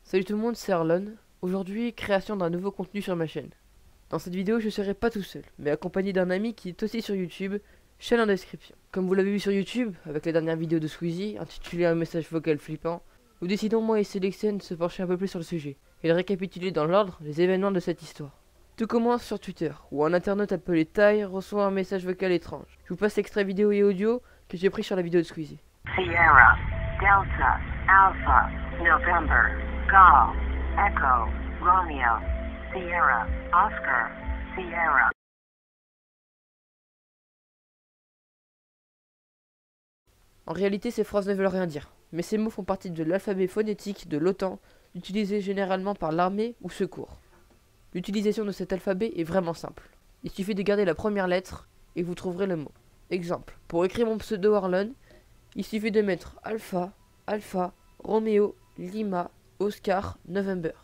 Salut tout le monde, c'est Arlon. Aujourd'hui, création d'un nouveau contenu sur ma chaîne. Dans cette vidéo, je serai pas tout seul, mais accompagné d'un ami qui est aussi sur YouTube, chaîne en description. Comme vous l'avez vu sur YouTube, avec la dernière vidéo de Squeezie, intitulée Un message vocal flippant, nous décidons moi et Sélection de se pencher un peu plus sur le sujet, et de récapituler dans l'ordre les événements de cette histoire. Tout commence sur Twitter, où un internaute appelé Ty reçoit un message vocal étrange. Je vous passe l'extrait vidéo et audio que j'ai pris sur la vidéo de Squeezie. Sierra, Delta, Alpha, November, Golf, Echo, Romeo, Sierra, Oscar, Sierra. En réalité, ces phrases ne veulent rien dire, mais ces mots font partie de l'alphabet phonétique de l'OTAN, utilisé généralement par l'armée ou secours. L'utilisation de cet alphabet est vraiment simple. Il suffit de garder la première lettre et vous trouverez le mot. Exemple, pour écrire mon pseudo Arlon, il suffit de mettre Alpha, Alpha, Romeo, Lima, Oscar, November.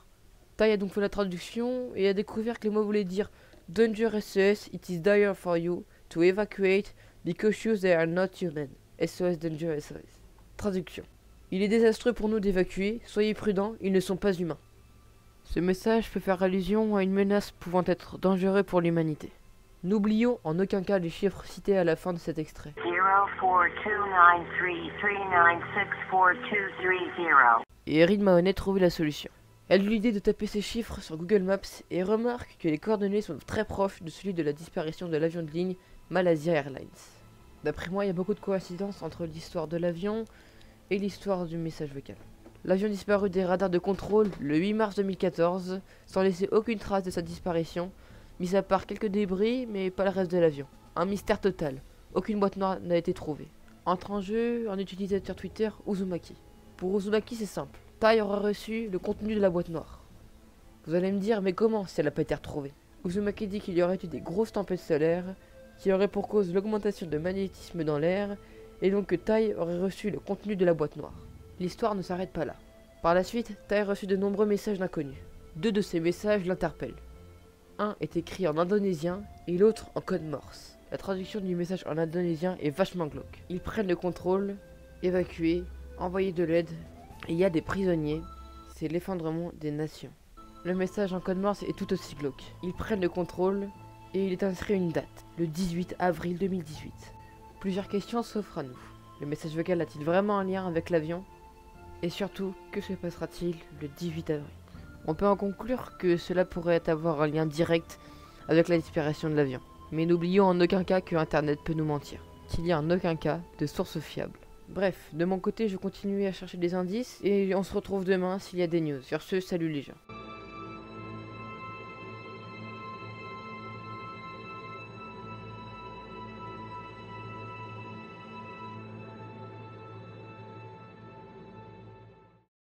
Ty a donc fait la traduction et a découvert que les mots voulaient dire Danger SOS, it is dire for you to evacuate because you they are not human. SOS Danger SOS. Traduction. Il est désastreux pour nous d'évacuer, soyez prudents, ils ne sont pas humains. Ce message peut faire allusion à une menace pouvant être dangereuse pour l'humanité. N'oublions en aucun cas les chiffres cités à la fin de cet extrait. 0429339642230. Et Erin Mahoney trouvé la solution. Elle eut l'idée de taper ces chiffres sur Google Maps et remarque que les coordonnées sont très proches de celui de la disparition de l'avion de ligne Malaysia Airlines. D'après moi, il y a beaucoup de coïncidences entre l'histoire de l'avion et l'histoire du message vocal. L'avion disparut des radars de contrôle le 8 mars 2014, sans laisser aucune trace de sa disparition, mis à part quelques débris, mais pas le reste de l'avion. Un mystère total. Aucune boîte noire n'a été trouvée. Entre en jeu un utilisateur Twitter, Uzumaki. Pour Uzumaki, c'est simple. Ty aura reçu le contenu de la boîte noire. Vous allez me dire, mais comment si elle n'a pas été retrouvée? Uzumaki dit qu'il y aurait eu des grosses tempêtes solaires, qui auraient pour cause l'augmentation de magnétisme dans l'air, et donc que Ty aurait reçu le contenu de la boîte noire. L'histoire ne s'arrête pas là. Par la suite, Ty reçut de nombreux messages d'inconnus. Deux de ces messages l'interpellent. Un est écrit en indonésien et l'autre en code morse. La traduction du message en indonésien est vachement glauque. Ils prennent le contrôle, évacuer, envoyer de l'aide, et il y a des prisonniers. C'est l'effondrement des nations. Le message en code morse est tout aussi glauque. Ils prennent le contrôle et il est inscrit une date, le 18 avril 2018. Plusieurs questions s'offrent à nous. Le message vocal a-t-il vraiment un lien avec l'avion? Et surtout, que se passera-t-il le 18 avril? On peut en conclure que cela pourrait avoir un lien direct avec la disparition de l'avion. Mais n'oublions en aucun cas que Internet peut nous mentir. Qu'il n'y a en aucun cas de source fiable. Bref, de mon côté, je continue à chercher des indices et on se retrouve demain s'il y a des news. Sur ce, salut les gens.